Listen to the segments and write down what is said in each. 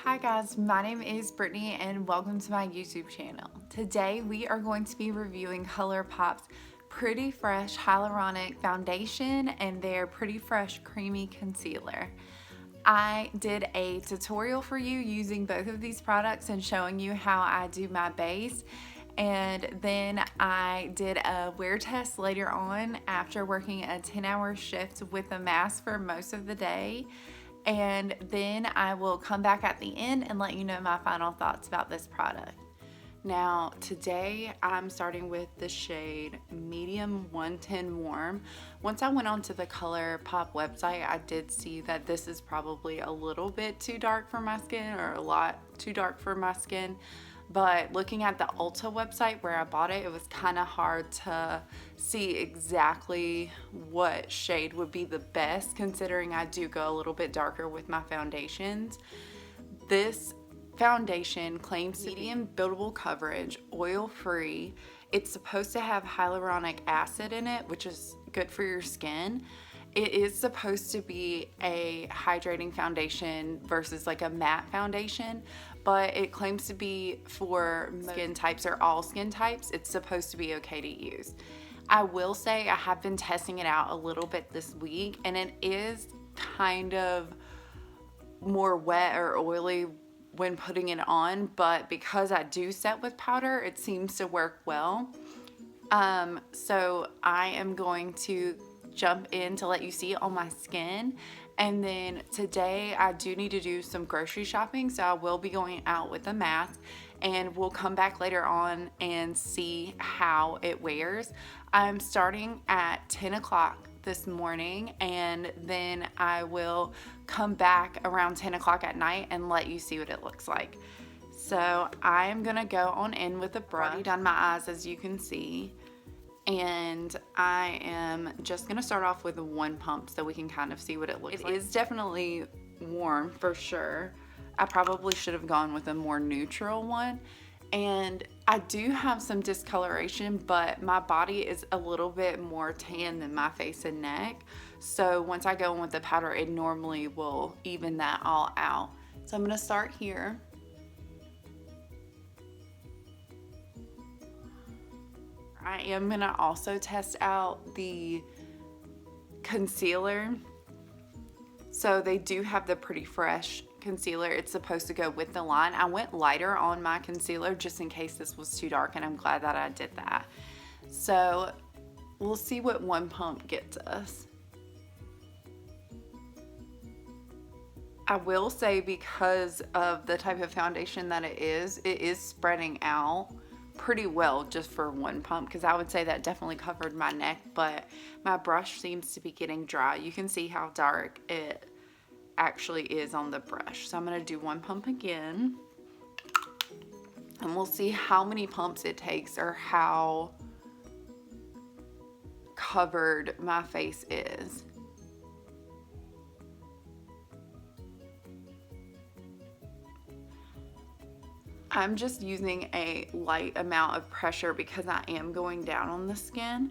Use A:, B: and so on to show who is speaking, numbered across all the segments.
A: Hi guys, my name is Brittany and welcome to my YouTube channel. Today we are going to be reviewing Colourpop's Pretty Fresh Hyaluronic Foundation and their Pretty Fresh Creamy Concealer. I did a tutorial for you using both of these products and showing you how I do my base. And then I did a wear test later on after working a 10-hour shift with a mask for most of the day. And then I will come back at the end and let you know my final thoughts about this product. Now today I'm starting with the shade Medium 110 Warm. Once I went onto the Colourpop website, I did see that this is probably a little bit too dark for my skin, or a lot too dark for my skin. But looking at the Ulta website where I bought it, it was kind of hard to see exactly what shade would be the best, considering I do go a little bit darker with my foundations. This foundation claims medium buildable coverage, oil-free. It's supposed to have hyaluronic acid in it, which is good for your skin. It is supposed to be a hydrating foundation versus like a matte foundation, but it claims to be for skin types or all skin types. It's supposed to be okay to use. I will say I have been testing it out a little bit this week, and it is kind of more wet or oily when putting it on, but because I do set with powder, it seems to work well. So I am going to jump in to let you see it on my skin. And then today I do need to do some grocery shopping, so I will be going out with a mask, and we'll come back later on and see how it wears. I'm starting at 10 o'clock this morning, and then I will come back around 10 o'clock at night and let you see what it looks like. So I'm gonna go on in with a brush. I've already done my eyes, as you can see. And I am just gonna start off with one pump so we can kind of see what it looks like. It is definitely warm for sure. I probably should have gone with a more neutral one. And I do have some discoloration, but my body is a little bit more tan than my face and neck. So once I go in with the powder, it normally will even that all out. So I'm gonna start here. I am gonna also test out the concealer. So they do have the Pretty Fresh concealer. It's supposed to go with the line. I went lighter on my concealer just in case this was too dark, and I'm glad that I did that. So we'll see what one pump gets us. I will say, because of the type of foundation that it is spreading out pretty well just for one pump, because I would say that definitely covered my neck, but my brush seems to be getting dry. You can see how dark it actually is on the brush. So I'm going to do one pump again, and we'll see how many pumps it takes or how covered my face is. I'm just using a light amount of pressure because I am going down on the skin.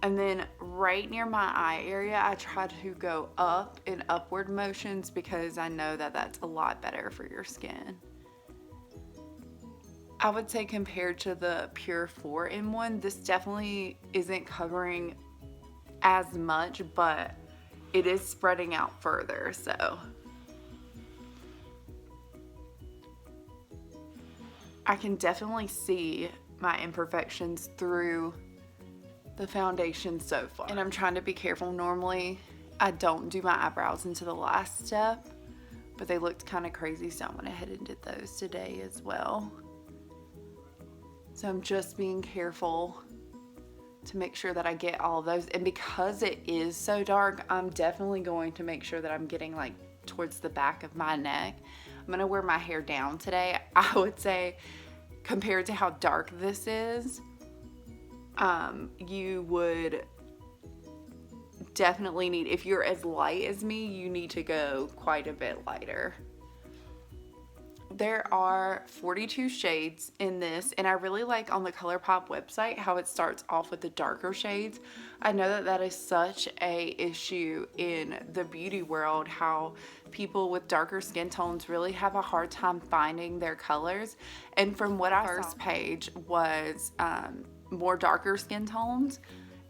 A: And then right near my eye area, I try to go up in upward motions because I know that that's a lot better for your skin. I would say compared to the Pure 4-in-1, this definitely isn't covering as much, but it is spreading out further, so. I can definitely see my imperfections through the foundation so far. And I'm trying to be careful. Normally, I don't do my eyebrows until the last step, but they looked kind of crazy, so I went ahead and did those today as well. So I'm just being careful to make sure that I get all of those. And because it is so dark, I'm definitely going to make sure that I'm getting like towards the back of my neck. I'm gonna wear my hair down today. I would say compared to how dark this is, you would definitely need, if you're as light as me, you need to go quite a bit lighter. There are 42 shades in this, and I really like on the Colourpop website how it starts off with the darker shades. I know that that is such a issue in the beauty world, how people with darker skin tones really have a hard time finding their colors. And from what I saw, first page was more darker skin tones,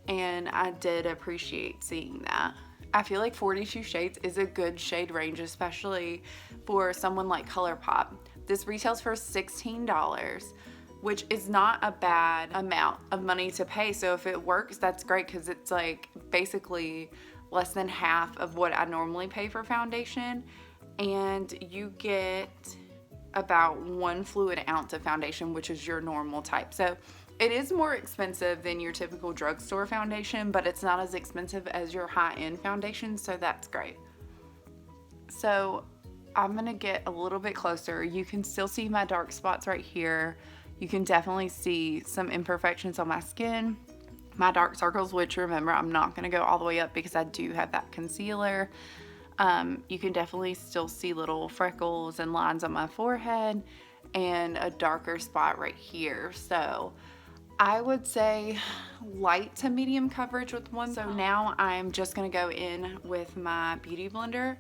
A: and I did appreciate seeing that. I feel like 42 shades is a good shade range, especially for someone like Colourpop. This retails for $16, which is not a bad amount of money to pay. So if it works, that's great, because it's like basically less than half of what I normally pay for foundation. And you get about 1 fluid ounce of foundation, which is your normal type. So it is more expensive than your typical drugstore foundation, but it's not as expensive as your high-end foundation, so that's great. So I'm gonna get a little bit closer. You can still see my dark spots right here. You can definitely see some imperfections on my skin, my dark circles, which remember, I'm not gonna go all the way up because I do have that concealer. You can definitely still see little freckles and lines on my forehead and a darker spot right here. So I would say light to medium coverage with one. So now I'm just gonna go in with my beauty blender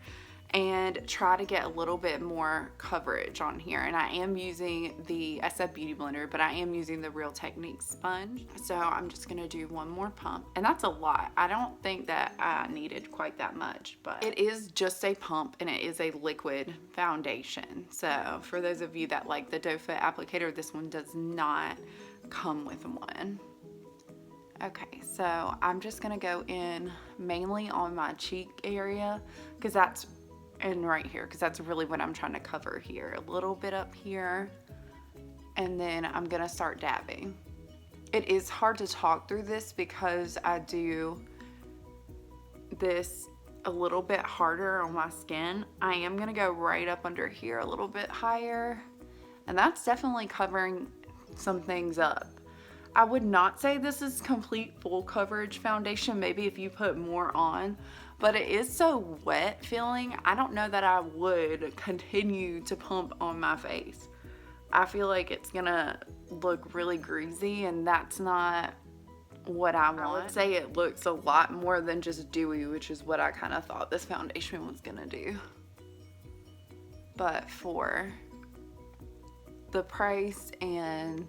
A: and try to get a little bit more coverage on here. And I am using I said beauty blender, but I am using the Real Technique sponge. So I'm just gonna do one more pump, and that's a lot. I don't think that I needed quite that much, but it is just a pump and it is a liquid foundation. So for those of you that like the doe foot applicator, this one does not come with one. Okay, so I'm just gonna go in mainly on my cheek area, because that's, and right here, because that's really what I'm trying to cover here. A little bit up here, and then I'm gonna start dabbing. It is hard to talk through this because I do this a little bit harder on my skin. I am gonna go right up under here a little bit higher, and that's definitely covering some things up. I would not say this is complete full coverage foundation, maybe if you put more on, but it is so wet feeling. I don't know that I would continue to pump on my face. I feel like it's gonna look really greasy, and that's not what I want. I would say it looks a lot more than just dewy, which is what I kind of thought this foundation was gonna do. But for the price and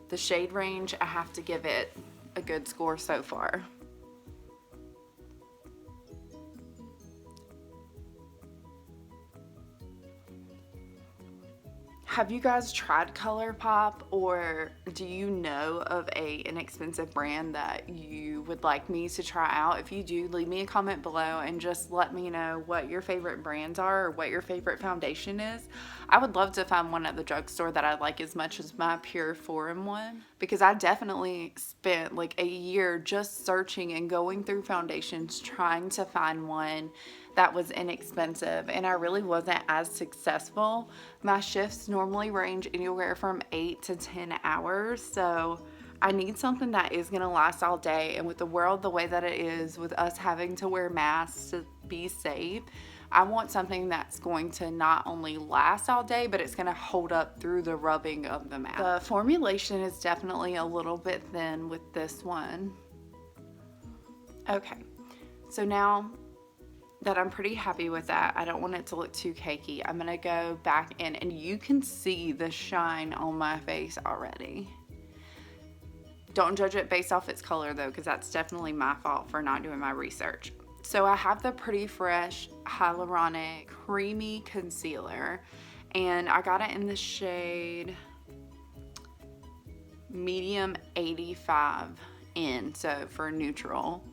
A: the shade range, I have to give it a good score so far. Have you guys tried Colourpop, or do you know of an inexpensive brand that you would like me to try out? If you do, leave me a comment below and just let me know what your favorite brands are or what your favorite foundation is. I would love to find one at the drugstore that I like as much as my Pure 4-in-1, because I definitely spent like a year just searching and going through foundations trying to find one that was inexpensive, and I really wasn't as successful. My shifts normally range anywhere from 8 to 10 hours, so I need something that is gonna last all day. And with the world the way that it is, with us having to wear masks to be safe, I want something that's going to not only last all day, but it's gonna hold up through the rubbing of the mask. The formulation is definitely a little bit thin with this one. Okay, so now that I'm pretty happy with that, I don't want it to look too cakey, I'm gonna go back in, and you can see the shine on my face already. Don't judge it based off its color though, because that's definitely my fault for not doing my research. So I have the Pretty Fresh Hyaluronic Creamy Concealer, and I got it in the shade Medium 85N, so for neutral.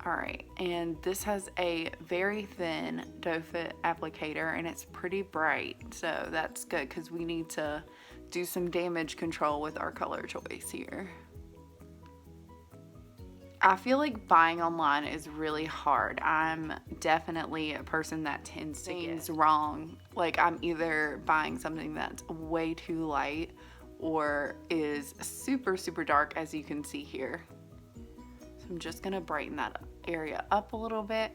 A: Alright, and this has a very thin doe foot applicator, and it's pretty bright, so that's good because we need to do some damage control with our color choice here. I feel like buying online is really hard. I'm definitely a person that tends to get things wrong. Like, I'm either buying something that's way too light or is super, super dark, as you can see here. So I'm just gonna brighten that area up a little bit.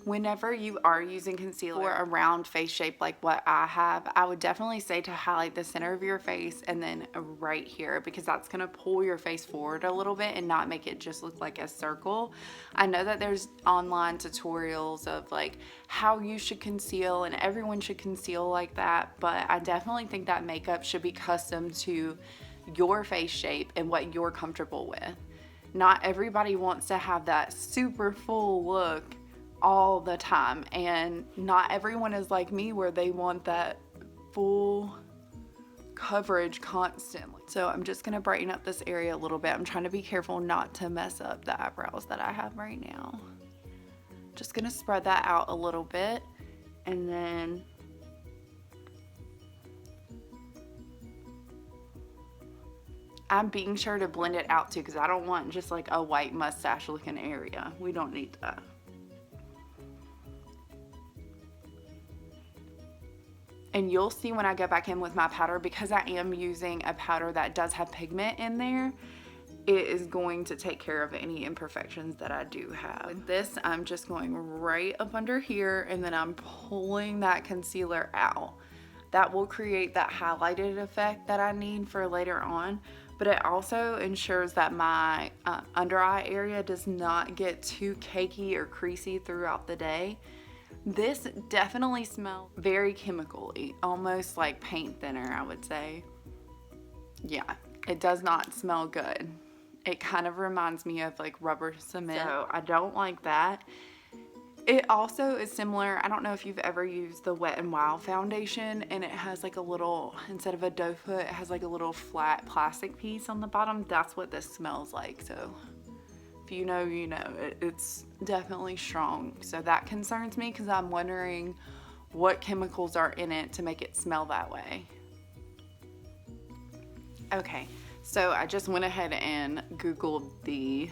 A: Whenever you are using concealer for a round face shape like what I have, I would definitely say to highlight the center of your face and then right here, because that's going to pull your face forward a little bit and not make it just look like a circle. I know that there's online tutorials of like how you should conceal, and everyone should conceal like that, but I definitely think that makeup should be custom to your face shape and what you're comfortable with. Not everybody wants to have that super full look all the time, and not everyone is like me where they want that full coverage constantly. So I'm just gonna brighten up this area a little bit. I'm trying to be careful not to mess up the eyebrows that I have right now. Just gonna spread that out a little bit, and then I'm being sure to blend it out too, because I don't want just like a white mustache looking area. We don't need that. And you'll see when I go back in with my powder, because I am using a powder that does have pigment in there, it is going to take care of any imperfections that I do have. With this, I'm just going right up under here, and then I'm pulling that concealer out. That will create that highlighted effect that I need for later on, but it also ensures that my under eye area does not get too cakey or creasy throughout the day. This definitely smells very chemically, almost like paint thinner, I would say. Yeah, it does not smell good. It kind of reminds me of like rubber cement, so I don't like that. It also is similar, I don't know if you've ever used the Wet n Wild foundation, and it has like a little, instead of a doe foot, it has like a little flat plastic piece on the bottom. That's what this smells like. So if you know, you know. It's definitely strong. So that concerns me, because I'm wondering what chemicals are in it to make it smell that way. Okay, so I just went ahead and Googled the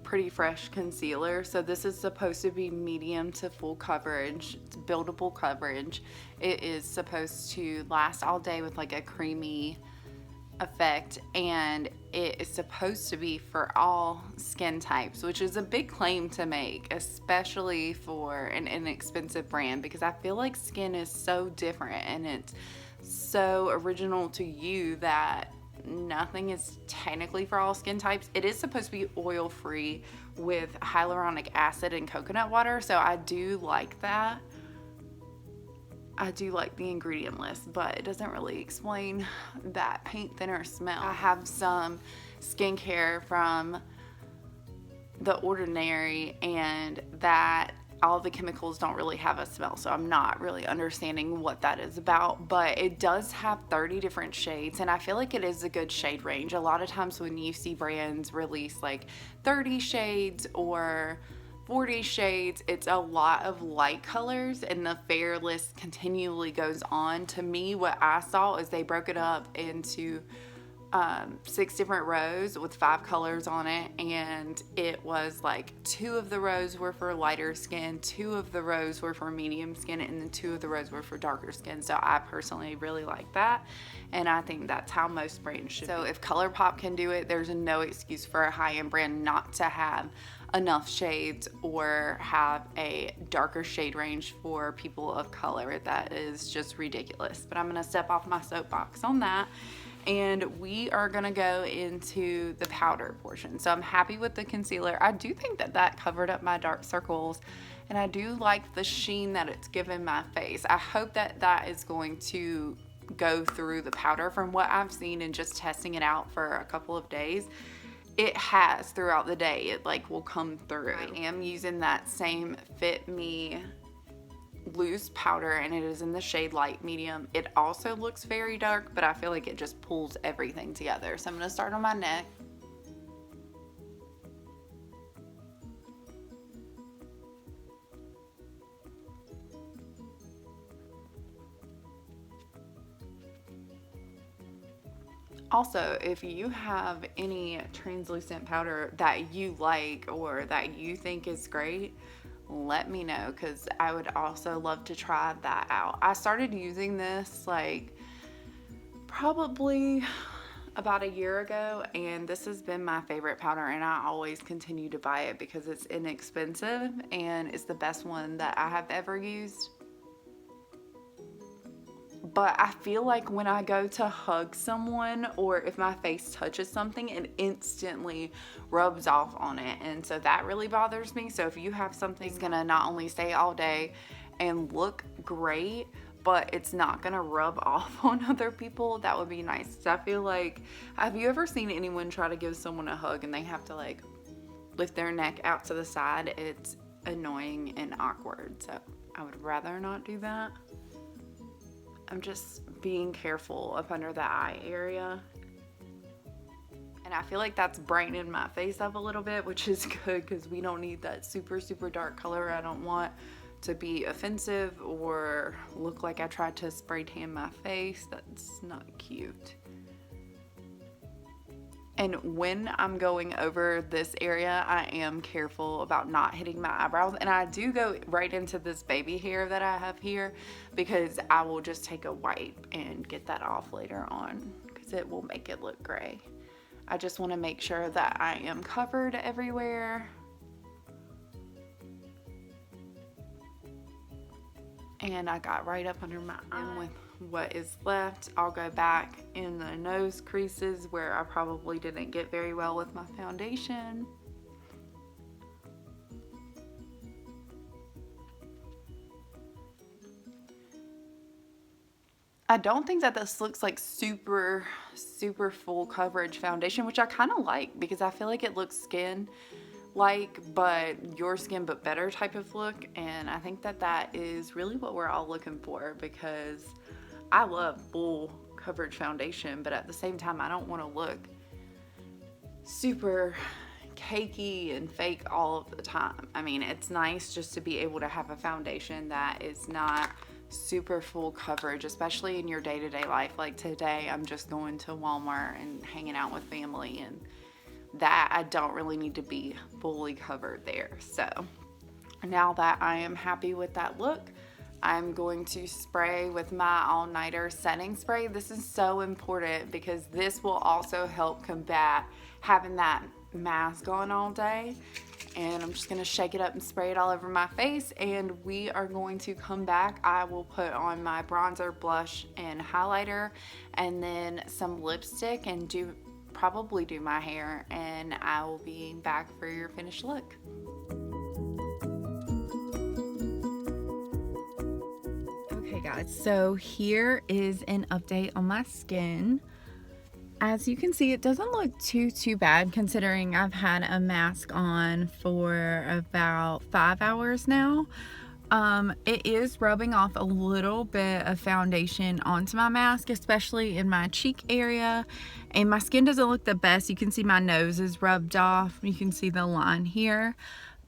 A: Pretty Fresh concealer. So this is supposed to be medium to full coverage. It's buildable coverage. It is supposed to last all day with like a creamy effect, and it is supposed to be for all skin types, which is a big claim to make, especially for an inexpensive brand, because I feel like skin is so different and it's so original to you that nothing is technically for all skin types. It is supposed to be oil free with hyaluronic acid and coconut water, so I do like that. I do like the ingredient list, but it doesn't really explain that paint thinner smell. I have some skincare from The Ordinary, and that all the chemicals don't really have a smell, so I'm not really understanding what that is about, but it does have 30 different shades, and I feel like it is a good shade range. A lot of times when you see brands release like 30 shades or 40 shades, it's a lot of light colors, and the fair list continually goes on. To me, what I saw is they broke it up into 6 different rows with 5 colors on it, and it was like 2 of the rows were for lighter skin, 2 of the rows were for medium skin, and then 2 of the rows were for darker skin. So I personally really like that, and I think that's how most brands should be. If Colourpop can do it, there's no excuse for a high-end brand not to have enough shades or have a darker shade range for people of color. That is just ridiculous. But I'm gonna step off my soapbox on that, and we are gonna go into the powder portion. So I'm happy with the concealer. I do think that that covered up my dark circles, and I do like the sheen that it's given my face. I hope that that is going to go through the powder. From what I've seen and just testing it out for a couple of days, it has throughout the day. It like will come through. I am using that same Fit Me loose powder, and it is in the shade light medium. It also looks very dark, but I feel like it just pulls everything together. So I'm going to start on my neck. Also, if you have any translucent powder that you like or that you think is great, let me know, because I would also love to try that out. I started using this like probably about a year ago, and this has been my favorite powder, and I always continue to buy it because it's inexpensive and it's the best one that I have ever used. But I feel like when I go to hug someone or if my face touches something, it instantly rubs off on it, and so that really bothers me. So if you have something that's gonna not only stay all day and look great, but it's not gonna rub off on other people, that would be nice. So I feel like, have you ever seen anyone try to give someone a hug and they have to like lift their neck out to the side? It's annoying and awkward, so I would rather not do that. I'm just being careful up under the eye area. And I feel like that's brightening my face up a little bit, which is good because we don't need that super, super dark color. I don't want to be offensive or look like I tried to spray tan my face. That's not cute. And when I'm going over this area, I am careful about not hitting my eyebrows. And I do go right into this baby hair that I have here because I will just take a wipe and get that off later on because it will make it look gray. I just want to make sure that I am covered everywhere. And I got right up under my eye. With what is left, I'll go back in the nose creases where I probably didn't get very well with my foundation. I don't think that this looks like super full coverage foundation, which I kind of like because I feel like it looks skin like but your skin but better type of look, and I think that that is really what we're all looking for because I love full coverage foundation, but at the same time I don't want to look super cakey and fake all of the time. I mean, it's nice just to be able to have a foundation that is not super full coverage, especially in your day-to-day life. Like today I'm just going to Walmart and hanging out with family, and that I don't really need to be fully covered there. So now that I am happy with that look, I'm going to spray with my all-nighter setting spray. This is so important because this will also help combat having that mask on all day. And I'm just gonna shake it up and spray it all over my face, and we are going to come back. I will put on my bronzer, blush, and highlighter, and then some lipstick, and probably do my hair, and I will be back for your finished look. Okay guys, so here is an update on my skin. As you can see, it doesn't look too bad considering I've had a mask on for about 5 hours now. It is rubbing off a little bit of foundation onto my mask, especially in my cheek area, and my skin doesn't look the best. You can see my nose is rubbed off. You can see the line here,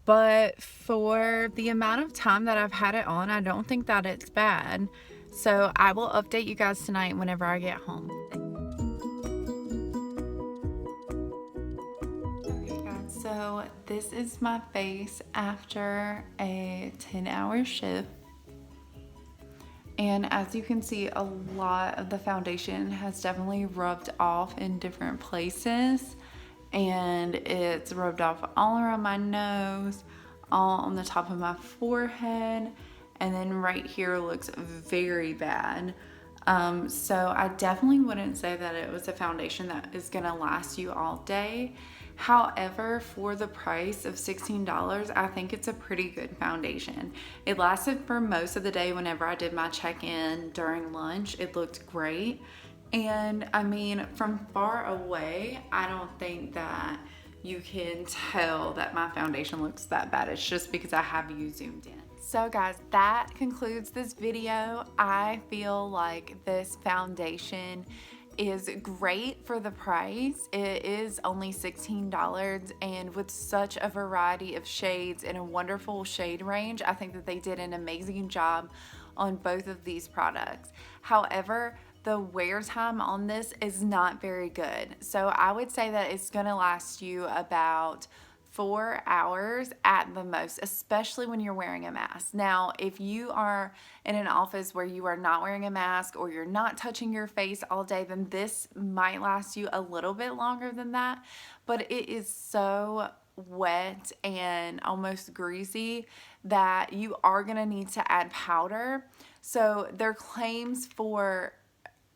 A: but for the amount of time that I've had it on, I don't think that it's bad. So I will update you guys tonight whenever I get home. So this is my face after a 10-hour shift, and as you can see, a lot of the foundation has definitely rubbed off in different places, and it's rubbed off all around my nose, all on the top of my forehead, and then right here looks very bad. So I definitely wouldn't say that it was a foundation that is gonna last you all day. However, for the price of $16, I think it's a pretty good foundation. It lasted for most of the day. Whenever I did my check-in during lunch, it looked great. And I mean, from far away, I don't think that you can tell that my foundation looks that bad. It's just because I have you zoomed in. So guys, that concludes this video. I feel like this foundation is great for the price. It is only $16, and with such a variety of shades and a wonderful shade range, I think that they did an amazing job on both of these products. However, the wear time on this is not very good. So I would say that it's gonna last you about 4 hours at the most, especially when you're wearing a mask. Now, if you are in an office where you are not wearing a mask or you're not touching your face all day, then this might last you a little bit longer than that. But it is so wet and almost greasy that you are going to need to add powder. So their claims for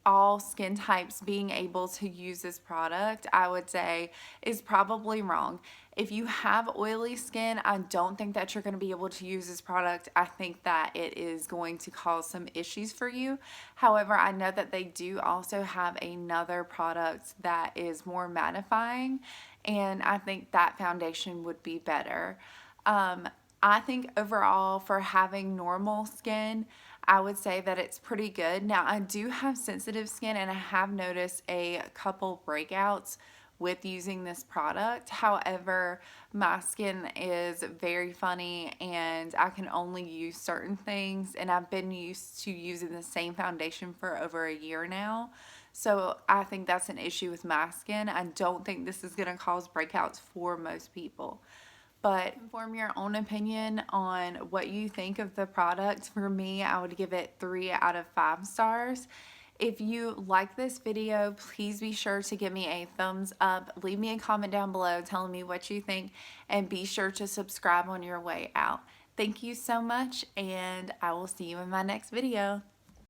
A: all skin types being able to use this product, I would say, is probably wrong. If you have oily skin, I don't think that you're going to be able to use this product. I think that it is going to cause some issues for you. However, I know that they do also have another product that is more mattifying, and I think that foundation would be better. I think overall, for having normal skin, I would say that it's pretty good. Now, I do have sensitive skin, and I have noticed a couple breakouts with using this product. However, my skin is very funny and I can only use certain things, and I've been used to using the same foundation for over a year now. So I think that's an issue with my skin. I don't think this is going to cause breakouts for most people. But form your own opinion on what you think of the product. For me, I would give it 3 out of 5 stars. If you like this video, please be sure to give me a thumbs up. Leave me a comment down below telling me what you think, and be sure to subscribe on your way out. Thank you so much, and I will see you in my next video.